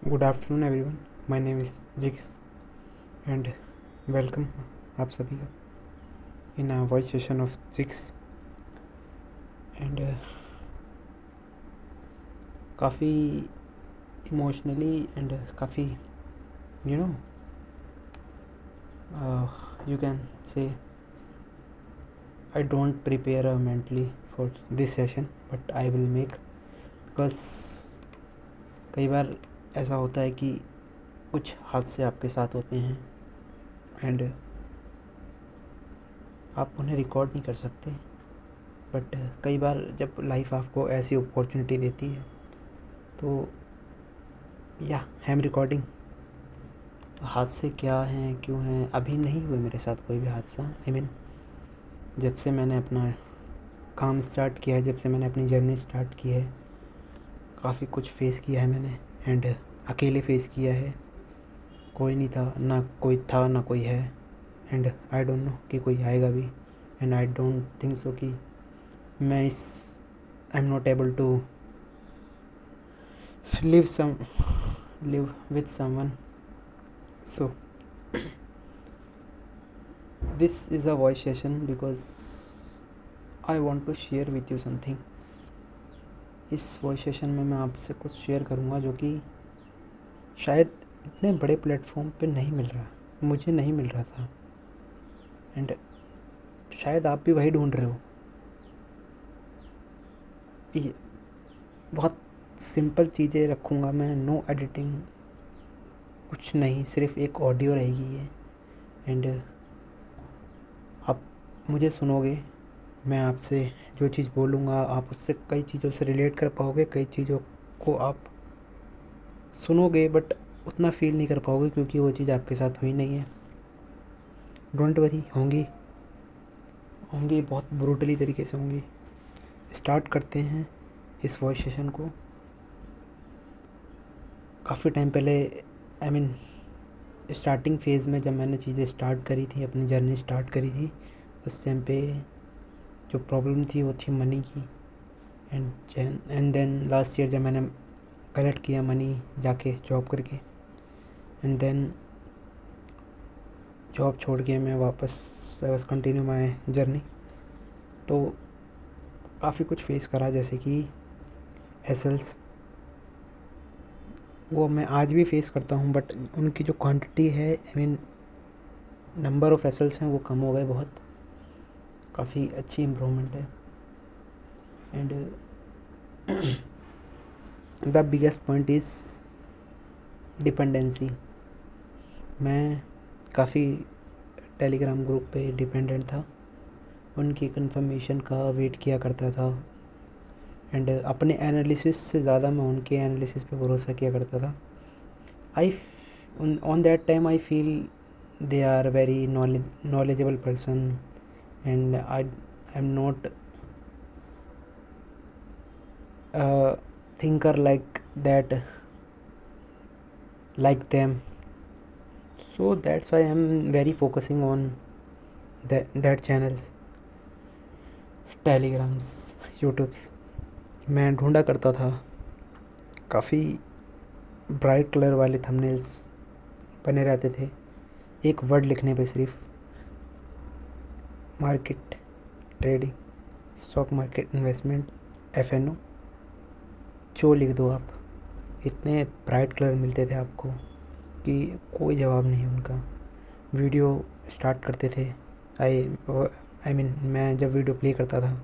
Good afternoon everyone, my name is Jix and welcome आप सभी का in a voice session of Jix. And काफ़ी emotionally and काफ़ी you know you can say I don't prepare mentally for this session but I will make, because कई बार ऐसा होता है कि कुछ हादसे आपके साथ होते हैं एंड आप उन्हें रिकॉर्ड नहीं कर सकते, बट कई बार जब लाइफ आपको ऐसी अपॉर्चुनिटी देती है तो या आई एम रिकॉर्डिंग। हादसे क्या हैं, क्यों हैं, अभी नहीं हुए मेरे साथ कोई भी हादसा। आई मीन जब से मैंने अपना काम स्टार्ट किया है, जब से मैंने अपनी जर्नी स्टार्ट की है, काफ़ी कुछ फेस किया है मैंने एंड अकेले फेस किया है। कोई नहीं था, ना कोई था ना कोई है, एंड आई डोंट नो कि कोई आएगा भी। And I don't think so कि मैं इस I am not able to live with someone. So this is a voice session because I want to share with you something. इस voice session में मैं आपसे कुछ शेयर करूँगा जो कि शायद इतने बड़े प्लेटफॉर्म पे नहीं मिल रहा, मुझे नहीं मिल रहा था, एंड शायद आप भी वही ढूंढ रहे हो। ये बहुत सिंपल चीज़ें रखूँगा मैं, नो एडिटिंग, कुछ नहीं, सिर्फ एक ऑडियो रहेगी ये। एंड आप मुझे सुनोगे, मैं आपसे जो चीज़ बोलूँगा आप उससे कई चीज़ों से रिलेट कर पाओगे, कई चीज़ों को आप सुनोगे बट उतना फील नहीं कर पाओगे क्योंकि वो चीज़ आपके साथ हुई नहीं है। डोंट वरी, होंगी होंगी, बहुत ब्रूटली तरीके से होंगी। स्टार्ट करते हैं इस वॉइस सेशन को। काफ़ी टाइम पहले आई मीन स्टार्टिंग फेज़ में जब मैंने चीज़ें स्टार्ट करी थी, अपनी जर्नी स्टार्ट करी थी, उस टाइम पे जो प्रॉब्लम थी वो थी मनी की। एंड देन लास्ट ईयर जब मैंने कलेक्ट किया मनी जाके जॉब करके, एंड देन जॉब छोड़ के मैं वापस कंटिन्यू माई जर्नी, तो काफ़ी कुछ फेस करा, जैसे कि एसल्स, वो मैं आज भी फेस करता हूँ बट उनकी जो क्वांटिटी है, आई मीन नंबर ऑफ़ एसल्स हैं वो कम हो गए बहुत, काफ़ी अच्छी इम्प्रूवमेंट है। And the biggest point is dependency. मैं काफ़ी टेलीग्राम ग्रुप पे डिपेंडेंट था, उनकी कंफर्मेशन का वेट किया करता था, एंड अपने एनालिसिस से ज़्यादा मैं उनके एनालिसिस पे भरोसा किया करता था। On that time I feel they are very knowledgeable person and I'm not a thinker like that, like them, so that's why I'm very focusing on that channels, telegrams, youtubes। मैं ढूंढा करता था काफ़ी ब्राइट कलर वाले thumbnails बने रहते थे एक वर्ड लिखने पे, सिर्फ market, trading, stock market, investment, FNO, जो लिख दो आप। इतने ब्राइट कलर मिलते थे आपको कि कोई जवाब नहीं उनका। वीडियो स्टार्ट करते थे, आई मीन मैं जब वीडियो प्ले करता था,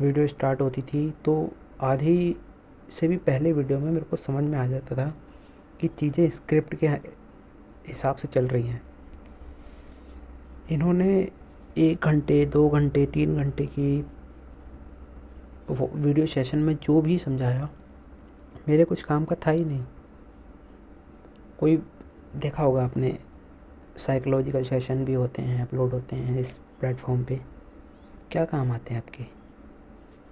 वीडियो स्टार्ट होती थी तो आधी से भी पहले वीडियो में मेरे को समझ में आ जाता था कि चीज़ें स्क्रिप्ट के हिसाब से चल रही हैं। इन्होंने 1 घंटे 2 घंटे 3 घंटे की वीडियो सेशन में जो भी समझाया मेरे कुछ काम का था ही नहीं। कोई देखा होगा आपने, साइकोलॉजिकल सेशन भी होते हैं, अपलोड होते हैं इस प्लेटफॉर्म पे, क्या काम आते हैं आपके?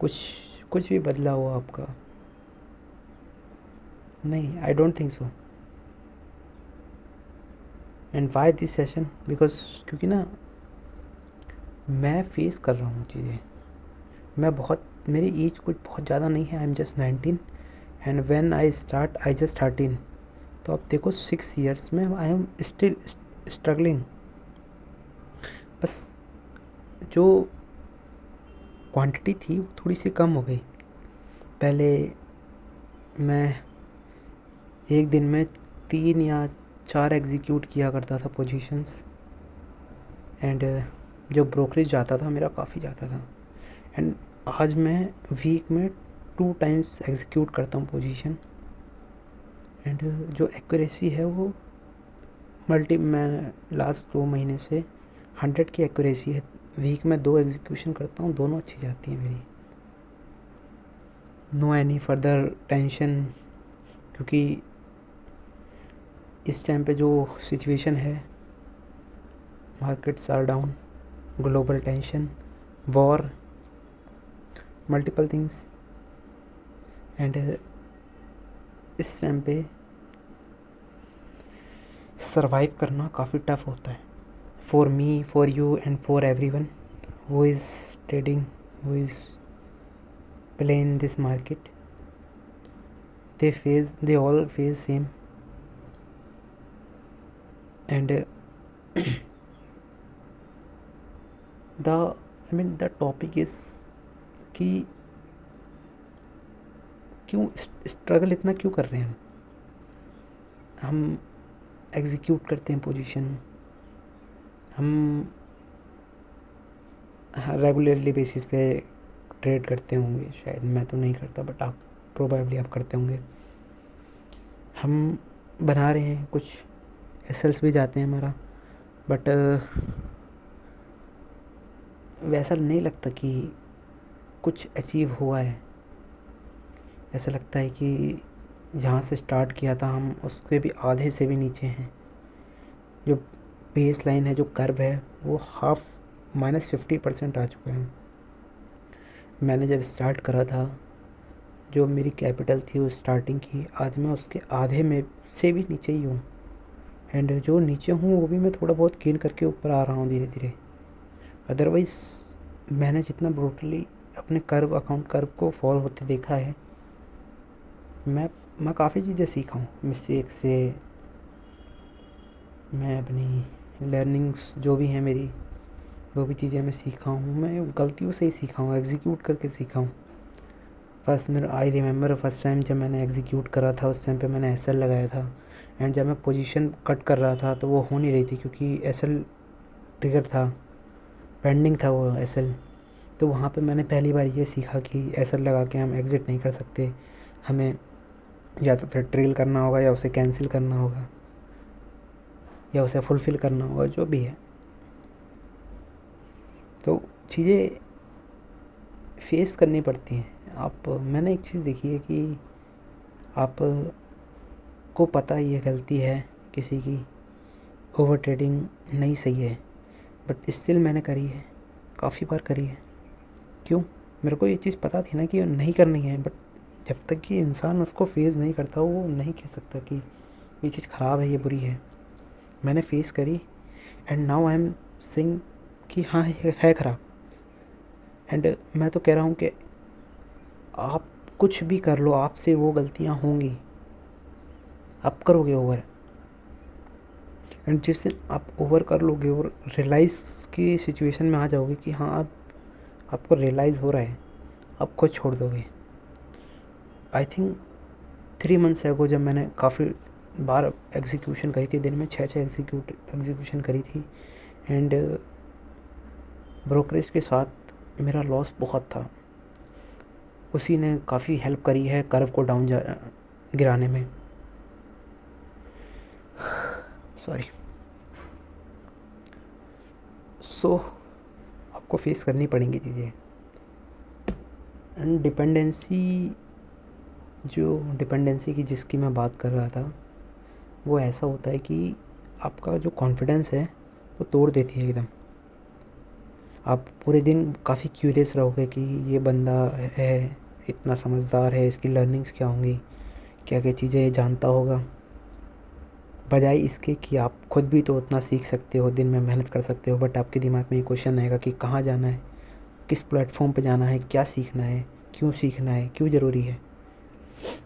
कुछ भी बदला हो आपका? नहीं, आई don't think so. And why this session? Because क्योंकि ना मैं फेस कर रहा हूँ चीज़ें, मैं बहुत, मेरी एज कुछ बहुत ज़्यादा नहीं है, I am just 19 and when I start I just 13 तो अब देखो 6 ईयर्स में आई एम स्टिल स्ट्रगलिंग। बस जो क्वांटिटी थी वो थोड़ी सी कम हो गई। पहले मैं एक दिन में 3 या 4 एग्जीक्यूट किया करता था पोजीशंस, एंड जो ब्रोकरेज जाता था मेरा काफ़ी जाता था। एंड आज मैं वीक में 2 टाइम्स एग्जीक्यूट करता हूँ पोजीशन, एंड जो एक्यूरेसी है वो मैं लास्ट 2 महीने से 100 की एक्यूरेसी है। वीक में 2 एग्जीक्यूशन करता हूँ, दोनों अच्छी जाती है मेरी। नो एनी फर्दर टेंशन, क्योंकि इस टाइम पे जो सिचुएशन है, markets are down, global tension, war, multiple things, and इस टाइम पे सरवाइव करना काफ़ी टफ होता है, for me, for you and for everyone who is trading, who is playing this market. they all face same, and the topic is कि क्यों struggle इतना क्यों कर रहे हैं हम एग्जीक्यूट करते हैं पोजीशन, हम रेगुलरली बेसिस पे ट्रेड करते होंगे, शायद मैं तो नहीं करता बट आप प्रोबेबली आप करते होंगे। हम बना रहे हैं, कुछ एसएल्स भी जाते हैं हमारा, बट वैसा नहीं लगता कि कुछ अचीव हुआ है। ऐसा लगता है कि जहाँ से स्टार्ट किया था हम उसके भी आधे से भी नीचे हैं। जो बेस लाइन है, जो कर्व है, वो -50% आ चुका है। मैंने जब स्टार्ट करा था, जो मेरी कैपिटल थी उस स्टार्टिंग की, आज मैं उसके आधे में से भी नीचे ही हूँ, एंड जो नीचे हूँ वो भी मैं थोड़ा बहुत गेन करके ऊपर आ रहा हूँ धीरे धीरे। अदरवाइज़ मैंने जितना ब्रूटली अपने अकाउंट कर्व को फॉल होते देखा है, मैं काफ़ी चीज़ें सीखा हूँ मिस्टेक से। मैं अपनी लर्निंग्स जो भी हैं मेरी, वो भी चीज़ें मैं सीखा हूँ, मैं गलतियों से ही सीखा हूँ, एग्जीक्यूट करके सीखा हूँ। आई रिमेंबर फर्स्ट टाइम जब मैंने एग्जीक्यूट करा था, उस टाइम पे मैंने एसएल लगाया था, एंड जब मैं पोजीशन कट कर रहा था तो वो हो नहीं रही थी क्योंकि एसएल ट्रिगर था, पेंडिंग था वो एसएल। तो वहाँ पे मैंने पहली बार ये सीखा कि एसएल लगा के हम एग्ज़िट नहीं कर सकते, हमें या तो फिर ट्रेल करना होगा या उसे कैंसिल करना होगा या उसे फुलफ़िल करना होगा, जो भी है। तो चीज़ें फेस करनी पड़ती हैं। मैंने एक चीज़ देखी है कि आप को पता ही है गलती है किसी की, ओवर ट्रेडिंग नहीं सही है, बट स्टिल मैंने करी है, काफ़ी बार करी है। क्यों? मेरे को ये चीज़ पता थी ना कि नहीं करनी है, बट जब तक कि इंसान उसको फेस नहीं करता वो नहीं कह सकता कि ये चीज़ ख़राब है, ये बुरी है। मैंने फेस करी, and now I am saying कि हाँ है ख़राब। एंड मैं तो कह रहा हूँ कि आप कुछ भी कर लो, आपसे वो गलतियाँ होंगी, आप करोगे ओवर, एंड जिस दिन आप ओवर कर लोगे और रियलाइज़ की सिचुएशन में आ जाओगे कि हाँ आपको रियलाइज़ हो रहा है, आप खुद छोड़ दोगे। आई थिंक 3 मंथ्स अगो जब मैंने काफ़ी बार एग्जीक्यूशन करी थी, दिन में 6 एग्जीक्यूशन करी थी, एंड ब्रोकरेज के साथ मेरा लॉस बहुत था। उसी ने काफ़ी हेल्प करी है कर्व को डाउन गिराने में। सॉरी। सो आपको फेस करनी पड़ेंगी चीज़ें। एंड डिपेंडेंसी की जिसकी मैं बात कर रहा था, वो ऐसा होता है कि आपका जो कॉन्फिडेंस है वो तोड़ देती है एकदम। आप पूरे दिन काफ़ी क्यूरियस रहोगे कि ये बंदा है, इतना समझदार है, इसकी लर्निंग्स क्या होंगी, क्या क्या चीज़ें ये जानता होगा, बजाय इसके कि आप खुद भी तो उतना सीख सकते हो, दिन में मेहनत कर सकते हो, बट आपके दिमाग में ये क्वेश्चन आएगा कि कहाँ जाना है, किस प्लेटफॉर्म पे जाना है, क्या सीखना है, क्यों ज़रूरी है।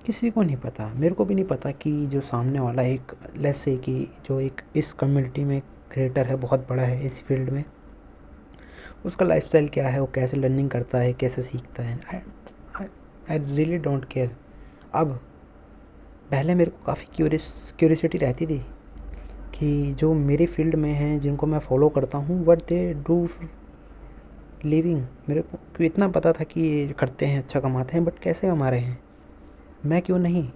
किसी को नहीं पता, मेरे को भी नहीं पता कि जो सामने वाला एक लेट्स से कि जो एक इस कम्युनिटी में क्रिएटर है, बहुत बड़ा है इस फील्ड में, उसका लाइफस्टाइल क्या है, वो कैसे लर्निंग करता है, कैसे सीखता है। I really don't care. अब पहले मेरे को काफ़ी क्यूरियसिटी रहती थी कि जो मेरी फील्ड में हैं, जिनको मैं फॉलो करता हूँ, व्हाट दे डू लिविंग, मेरे को क्यों इतना पता था कि ये करते हैं, अच्छा कमाते हैं, बट कैसे कमा रहे हैं, मैं क्यों नहीं,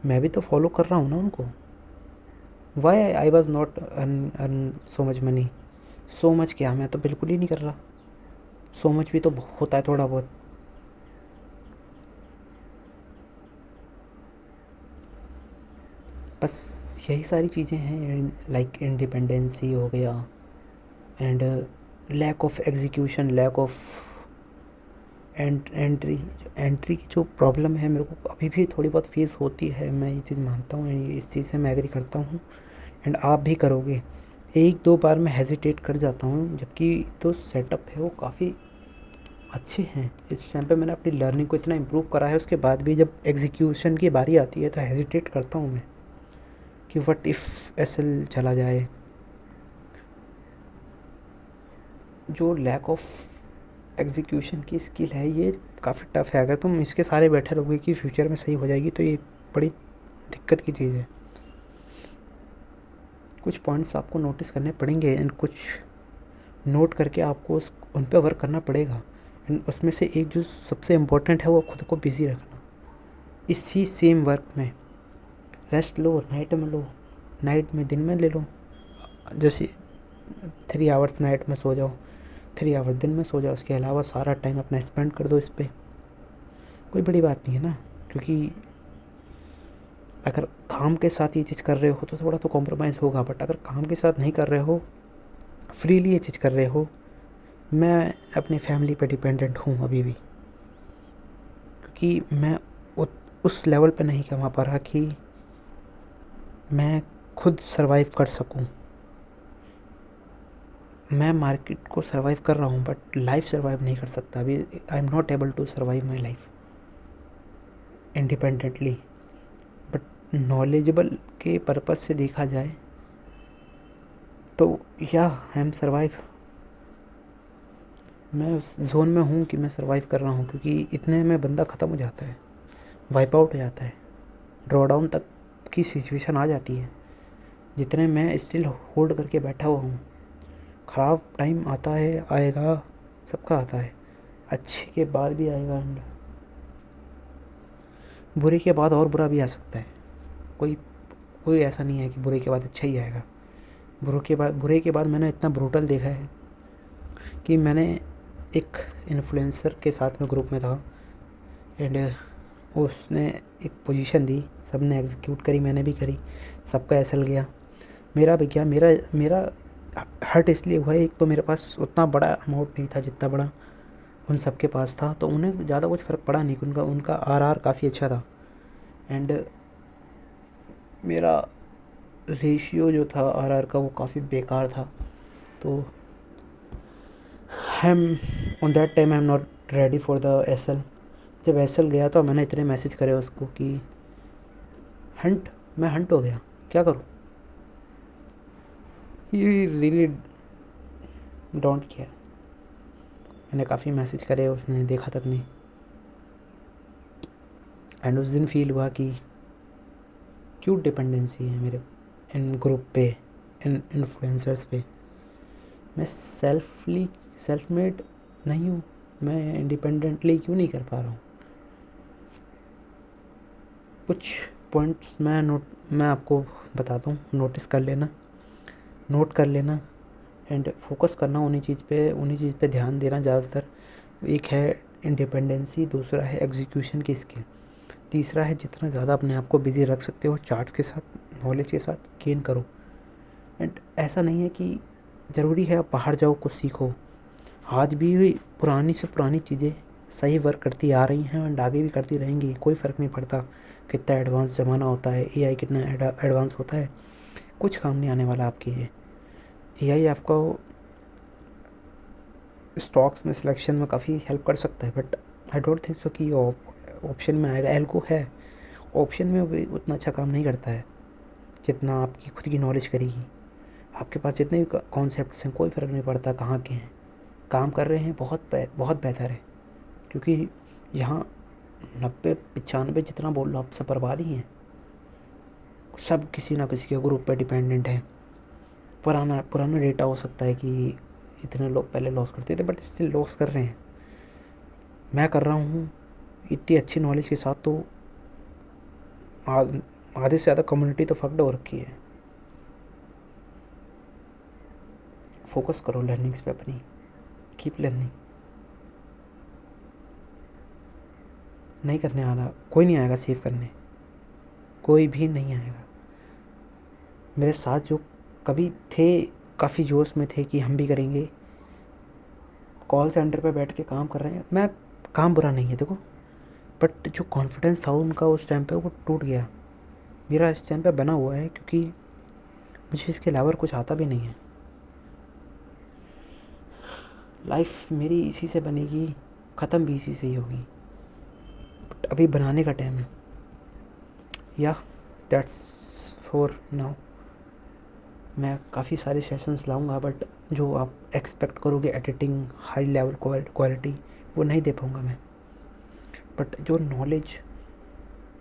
मैं भी तो फॉलो कर रहा हूँ ना उनको। Why I was not earn so much money, so much क्या, मैं तो बिल्कुल ही नहीं कर रहा। सो मच भी तो होता है थोड़ा बहुत। बस यही सारी चीज़ें हैं, लाइक इंडिपेंडेंसी हो गया, and lack of execution, lack of entry की जो प्रॉब्लम है मेरे को अभी भी थोड़ी बहुत फेस होती है, मैं ये चीज़ मानता हूँ, इस चीज़ से मैं एग्री करता हूँ, एंड आप भी करोगे। एक दो बार मैं हेजिटेट कर जाता हूँ, जबकि तो सेटअप है वो काफ़ी अच्छे हैं। इस टाइम पे मैंने अपनी लर्निंग को इतना इम्प्रूव करा है, उसके बाद भी जब एग्जीक्यूशन की बारी आती है तो हेजिटेट करता हूँ मैं कि व्हाट इफ़ एसएल चला जाए। जो लैक ऑफ एग्जीक्यूशन की स्किल है ये काफ़ी टफ है। अगर तुम इसके सारे बैठे रहोगे कि फ्यूचर में सही हो जाएगी, तो ये बड़ी दिक्कत की चीज़ है। कुछ पॉइंट्स आपको नोटिस करने पड़ेंगे, एंड कुछ नोट करके आपको उन पर वर्क करना पड़ेगा। एंड उसमें से एक जो सबसे इम्पोर्टेंट है वो खुद को बिज़ी रखना इसी सेम वर्क में। रेस्ट लो, नाइट में लो, नाइट में दिन में ले लो। जैसे 3 आवर्स नाइट में सो जाओ, 3 आवर दिन में सो जाओ, उसके अलावा सारा टाइम अपना स्पेंड कर दो इस पर। कोई बड़ी बात नहीं है ना, क्योंकि अगर काम के साथ ये चीज़ कर रहे हो तो थोड़ा तो कॉम्प्रोमाइज़ होगा, बट अगर काम के साथ नहीं कर रहे हो, फ्रीली ये चीज़ कर रहे हो, मैं अपनी फैमिली पे डिपेंडेंट हूँ अभी भी, क्योंकि मैं उस लेवल पे नहीं कमा पा रहा कि मैं खुद सरवाइव कर सकूँ। मैं मार्केट को सरवाइव कर रहा हूँ, बट लाइफ सरवाइव नहीं कर सकता अभी। I am not able to survive my life independently. But knowledgeable के पर्पज़ से देखा जाए तो या आई एम सर्वाइव। मैं उस जोन में हूँ कि मैं सर्वाइव कर रहा हूँ, क्योंकि इतने में बंदा ख़त्म हो जाता है, वाइप आउट हो जाता है, ड्रॉ डाउन तक की सिचुएशन आ जाती है। जितने मैं स्टिल होल्ड करके बैठा हुआ हूँ। ख़राब टाइम आता है, आएगा, सबका आता है, अच्छे के बाद भी आएगा, एंड बुरे के बाद और बुरा भी आ सकता है। कोई कोई ऐसा नहीं है कि बुरे के बाद अच्छा ही आएगा। बुरे के बाद मैंने इतना ब्रूटल देखा है कि मैंने एक इन्फ्लुएंसर के साथ में ग्रुप में था, एंड उसने एक पोजीशन दी, सब ने एग्जीक्यूट करी, मैंने भी करी, सबका एसएल गया, मेरा भी गया। मेरा हर्ट इसलिए हुआ, एक तो मेरे पास उतना बड़ा अमाउंट नहीं था जितना बड़ा उन सब के पास था, तो उन्हें ज़्यादा कुछ फ़र्क पड़ा नहीं, उनका आरआर काफ़ी अच्छा था, एंड मेरा रेशियो जो था आरआर का वो काफ़ी बेकार था। तो I am on that time I am not ready for the SL. जब एसएल गया तो मैंने इतने मैसेज करे उसको कि मैं हंट हो गया, क्या करूँ। He really don't care. मैंने काफ़ी मैसेज करे, उसने देखा तक नहीं, एंड उस दिन फील हुआ कि क्यों डिपेंडेंसी है मेरे इन ग्रुप पे, इन इन्फ्लुएंसर्स पे। मैं सेल्फ मेड नहीं हूँ, मैं इंडिपेंडेंटली क्यों नहीं कर पा रहा हूँ। कुछ पॉइंट्स मैं आपको बताता हूँ, नोट कर लेना, एंड फोकस करना उन्हीं चीज़ पे ध्यान देना ज़्यादातर। एक है इंडिपेंडेंसी, दूसरा है एग्जीक्यूशन की स्किल, तीसरा है जितना ज़्यादा अपने आप को बिज़ी रख सकते हो चार्ट्स के साथ, नॉलेज के साथ गेन करो। एंड ऐसा नहीं है कि ज़रूरी है आप बाहर जाओ कुछ सीखो, आज भी पुरानी से पुरानी चीज़ें सही वर्क करती आ रही हैं, एंड आगे भी करती रहेंगी। कोई फ़र्क नहीं पड़ता कितना एडवांस ज़माना होता है, एआई कितना एडवांस होता है, कुछ काम नहीं आने वाला आपके ये। एआई आपको स्टॉक्स में सिलेक्शन में काफ़ी हेल्प कर सकता है, but I don't think so कि ऑप्शन में आएगा। एल्को है, ऑप्शन में भी उतना अच्छा काम नहीं करता है जितना आपकी खुद की नॉलेज करेगी। आपके पास जितने भी कॉन्सेप्ट्स हैं कोई फ़र्क नहीं पड़ता कहाँ के हैं, काम कर रहे हैं बहुत बेहतर है। क्योंकि यहाँ 90-95 जितना बोल लो आप सब बर्बाद ही हैं। सब किसी ना किसी के ग्रुप पे डिपेंडेंट है। पुराना पुराना डेटा हो सकता है कि इतने लोग पहले लॉस करते थे, बट स्टिल लॉस कर रहे हैं। मैं कर रहा हूँ इतनी अच्छी नॉलेज के साथ, तो आधे से ज़्यादा कम्युनिटी तो फक्ड हो रखी है। फोकस करो लर्निंग्स पे अपनी, कीप लर्निंग। नहीं करने आना कोई नहीं आएगा सेव करने, कोई भी नहीं आएगा। मेरे साथ जो कभी थे, काफ़ी जोश में थे कि हम भी करेंगे, कॉल सेंटर पे बैठ के काम कर रहे हैं। मैं काम बुरा नहीं है देखो, बट जो कॉन्फिडेंस था उनका उस टाइम पे वो टूट गया। मेरा इस टाइम पे बना हुआ है, क्योंकि मुझे इसके अलावा कुछ आता भी नहीं है। लाइफ मेरी इसी से बनेगी, ख़त्म भी इसी से ही होगी, बट अभी बनाने का टाइम है। या दैट्स फॉर नाउ। मैं काफ़ी सारे सेशंस लाऊंगा, बट जो आप एक्सपेक्ट करोगे एडिटिंग हाई लेवल क्वालिटी, वो नहीं दे पाऊंगा मैं। बट जो नॉलेज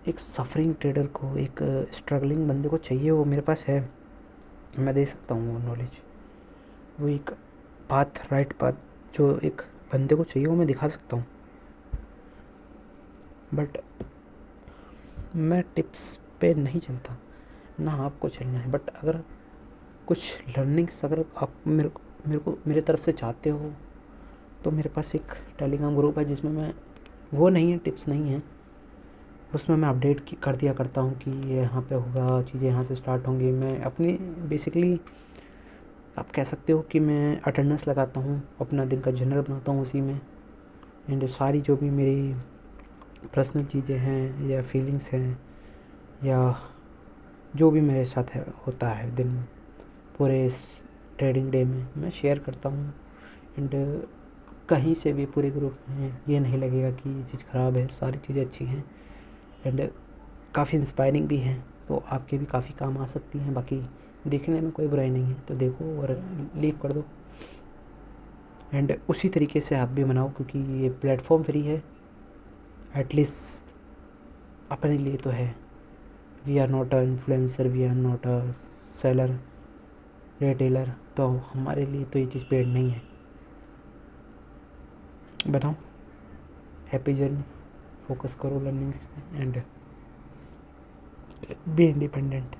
एक सफरिंग ट्रेडर को, एक स्ट्रगलिंग बंदे को चाहिए, वो मेरे पास है। मैं दे सकता हूँ वो नॉलेज, वो एक राइट पाथ जो एक बंदे को चाहिए वो मैं दिखा सकता हूँ। बट मैं टिप्स पे नहीं चलता, ना आपको चलना है। बट अगर कुछ लर्निंग्स अगर आप मेरे तरफ से चाहते हो, तो मेरे पास एक टेलीग्राम ग्रुप है जिसमें मैं, वो नहीं है टिप्स नहीं है, उसमें मैं अपडेट कर दिया करता हूँ कि ये यहाँ पे होगा, चीज़ें यहाँ से स्टार्ट होंगी। मैं अपनी बेसिकली आप कह सकते हो कि मैं अटेंडेंस लगाता हूँ, अपना दिन का जर्नल बनाता हूँ उसी में। एंड सारी जो भी मेरी पर्सनल चीज़ें हैं या फीलिंग्स हैं या जो भी मेरे साथ है होता है दिन में, पूरे इस ट्रेडिंग डे में, मैं शेयर करता हूँ। एंड कहीं से भी पूरे ग्रुप में ये नहीं लगेगा कि ये चीज़ ख़राब है, सारी चीज़ें अच्छी हैं एंड काफ़ी इंस्पायरिंग भी हैं, तो आपके भी काफ़ी काम आ सकती हैं। बाकी देखने में कोई बुराई नहीं है, तो देखो और लीव कर दो। एंड उसी तरीके से आप भी बनाओ, क्योंकि ये प्लेटफॉर्म फ्री है, एटलीस्ट अपने लिए तो है। We are not a influencer, we are not a seller, retailer, तो हमारे लिए तो ये चीज़ पेड नहीं है। बनाओ, हैप्पी जर्नी, फोकस करो लर्निंग्स पे एंड बी इंडिपेंडेंट।